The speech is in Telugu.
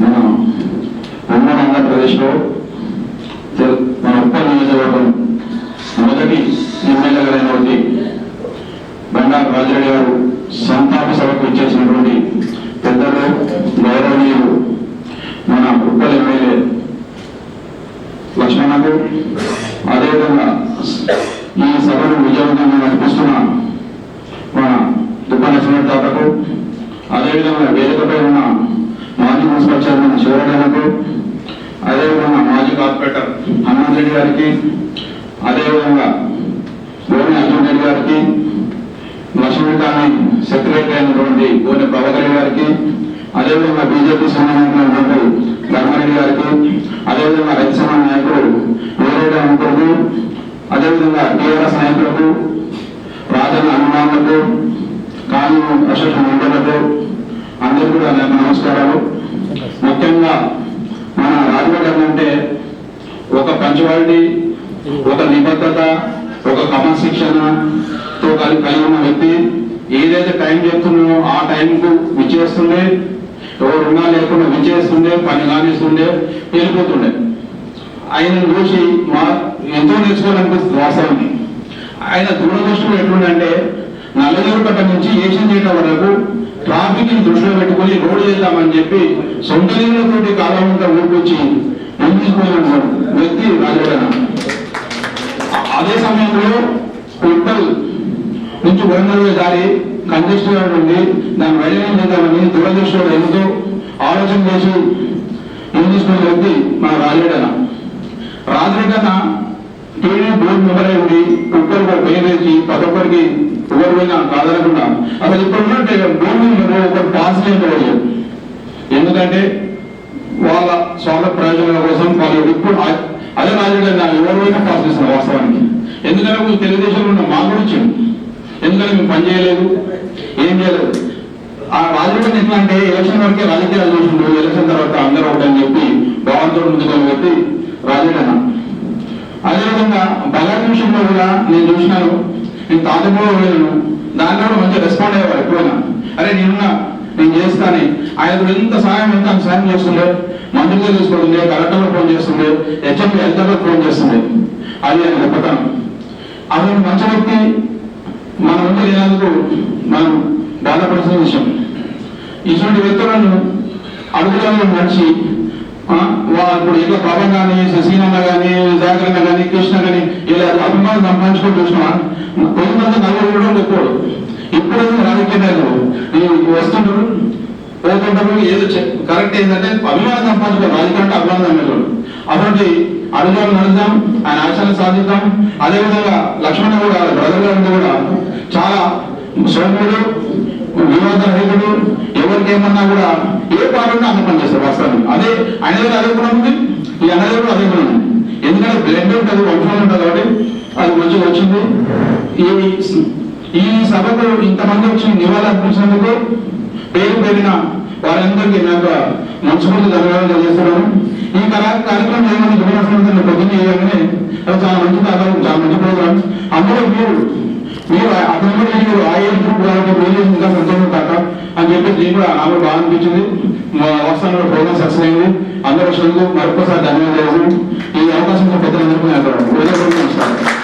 మన ఉమ్మడి ఆంధ్రప్రదేశ్లో మన ఉప్పల్ నియోజకవర్గం మొదటి ఎమ్మెల్యే గారైనటువంటి బండారు రాజిరెడ్డి గారు సంతాప సభకు ఇచ్చేసినటువంటి పెద్దలు గౌరవనీయులు మన ఉప్పల్ ఎమ్మెల్యే లక్ష్మణకు, అదేవిధంగా ఈ సభను విజయవంతంగా నడిపిస్తున్న మన దుబ్బ లక్ష్మణ తాతకు, అదేవిధంగా వేదికపై ఉన్న మాజీ మున్సిపల్ చైర్మన్ శివరాజకు, అదేవిధంగా మాజీ కార్పొరేటర్ హనుమంత్ రెడ్డి గారికి, అదేవిధంగా గోనె అర్జున్ రెడ్డి గారికి, లక్ష్మీ కాలనీ సెక్రటరీ అయినటువంటి గోనె ప్రభాకర్ గారికి, అదేవిధంగా బీజేపీ సంబంధించినటువంటి ధర్మారెడ్డి గారికి, అదేవిధంగా రైతు సమాజ నాయకుడు వీరేడ అంకులకు, అదేవిధంగా టీఆర్ఎస్ నాయకులకు, రాజన్న అభిమానులకు, కాంగ్రెస్ అసోసియేషన్ మెంబర్లకు అందరికీ కూడా నమస్కారాలు. ముఖ్యంగా మన రాజగఢ్ అంటే ఒక పంచువాలిటీ, ఒక నిబద్ధత, ఒక క్రమశిక్షణతో కలిగి ఉన్న వ్యక్తి. ఏదైతే టైం చెప్తున్నామో ఆ టైంకు విచ్చేస్తుండే, ఎవరు రుణా లేకుండా విచ్చేస్తుండే, పని కానిస్తుండే, వెళ్ళిపోతుండే. ఆయనను చూసి ఎంతో నేర్చుకోవాలనిపిస్తుంది వాస్తవాన్ని. ఆయన దూరదృష్టిలో ఎట్లుందంటే నల్లజరుకట్ట నుంచి ఏషియన్ చేయడం వరకు ట్రాఫిక్ ని దృష్టిలో పెట్టుకుని రోడ్డు చేద్దామని చెప్పి సొంత నీళ్ళతోటి కాలంతా ఊపిచ్చి ముందుకుపోయిన వ్యక్తి రాజగఢ. అదే సమయంలో ఉప్పల్ నుంచి వరంగల్ దారి కంజెస్టెడ్ ఉంది, దాన్ని వైద్యం చేద్దామని దురదృష్టిలో ఎంతో ఆలోచన చేసి ముందుకున్న వ్యక్తి మన రాజగఢ. రాజగఢ టీడీ బోర్డు మెంబర్ అయి ఉండి ఉప్పల్ పేరు వేసి ప్రతి ఒక్కరికి ఎవరు పోయినా కాదనకుండా అసలు ఇప్పుడు ఉన్నట్టే బోర్డు మెంబర్ ఒక పాస్ చేయలేదు. ఎందుకంటే వాళ్ళ స్వార్థ ప్రయోజనాల కోసం వాళ్ళు ఇప్పుడు అదే రాజగఢ ఎవరు పోయినా పాస్ చేస్తున్నారు వాస్తవానికి. ఎందుకంటే తెలుగుదేశంలో ఉన్న మా గురించి ఎందుకంటే మేము పని చేయలేదు, ఏం చేయలేదు. ఆ రాజగఢ ఎట్లా అంటే ఎలక్షన్ వరకే రాజకీయాలు చూసిండు, ఎలక్షన్ తర్వాత అందరూ ఒకటని చెప్పి భావంతో ముందుకొని పెట్టి రాజగఢ. అదేవిధంగా బలారి విషయంలో కూడా నేను చూసినాను, నేను తాతపూర్ వెళ్ళాను, దాంట్లో కూడా మంచిగా రెస్పాండ్ అయ్యేవారు. ఎప్పుడైనా అరే నేను చేస్తాను, ఆయన ఎంత సహాయం ఎంత సాయం చేస్తుండే, మంత్రిగా తీసుకుంటుండే, కలెక్టర్లో ఫోన్ చేస్తుండే, హెచ్ఎంపీ హెల్త్లో ఫోన్ చేస్తుండే. అది ఆయన గొప్పతనం. అతను మంచి వ్యక్తి. మన ముందు లేనందుకు మనం బాధపడుతున్న విషయం. ఇటువంటి వ్యక్తులను అడుగులను నడిచి ఇప్పుడు ఇట్లా ప్రభం కానీ, సీనన్న కానీ, జాగరణ కానీ, కృష్ణ కానీ ఇలా అభిమానం సంపాదించుకొని చూసినా కొంతమంది నలుగురు కూడా ఎక్కువ. ఇప్పుడు రాజకీయ నాయకులు వస్తుంటారు, పోతుంటారు. ఏదో కరెక్ట్ ఏంటంటే అభిమానం సంపాదించుకోవాలి. రాజకీయ అంటే అభిమానం అమ్మేవాళ్ళు. అటువంటి అడుగులు నడుద్దాం, ఆయన ఆశలు సాధిద్దాం. అదేవిధంగా లక్ష్మణ కూడా బ్రదర్ గారు కూడా చాలా సౌమ్యుడు, వివాదరహితుడు. ఎవరికి ఏమన్నా కూడా ఏ పార్టీ అన్న పని చేస్తారు వాస్తవానికి. అదే ఆయన దగ్గర అదే కూడా ఉంది, ఈ అన్న దగ్గర కూడా అదే కూడా ఉంది. ఎందుకంటే బ్లడ్ ఉంటుంది, వంశం ఉంటుంది కాబట్టి అది మంచిగా వచ్చింది. ఈ సభకు ఇంతమంది వచ్చి నివాళులు అర్పించినందుకు పేరు పేరిన వారందరికీ నాకు మనస్ఫూర్తి ధన్యవాదాలు తెలియజేస్తున్నాను. ఈ కార్యక్రమం ఏమైనా దుర్వాసన పొద్దున్న చేయగానే అది చాలా మంచి కార్యక్రమం, చాలా మంచి ప్రోగ్రాం. అందులో మీరు అతను ఆ ఏజ్ గ్రూప్ కాబట్టి మీరు ఇంకా సంతోషం కాక అని చెప్పి నేను కూడా నాకు బాగా అనిపించింది. వాస్తవంలో ప్రోగ్రాం సక్సెస్ అయింది. అందరూ వచ్చినందుకు మరొకసారి ధన్యవాదాలు. ఈ అవకాశం పెద్దలందరికీ నమస్కారం.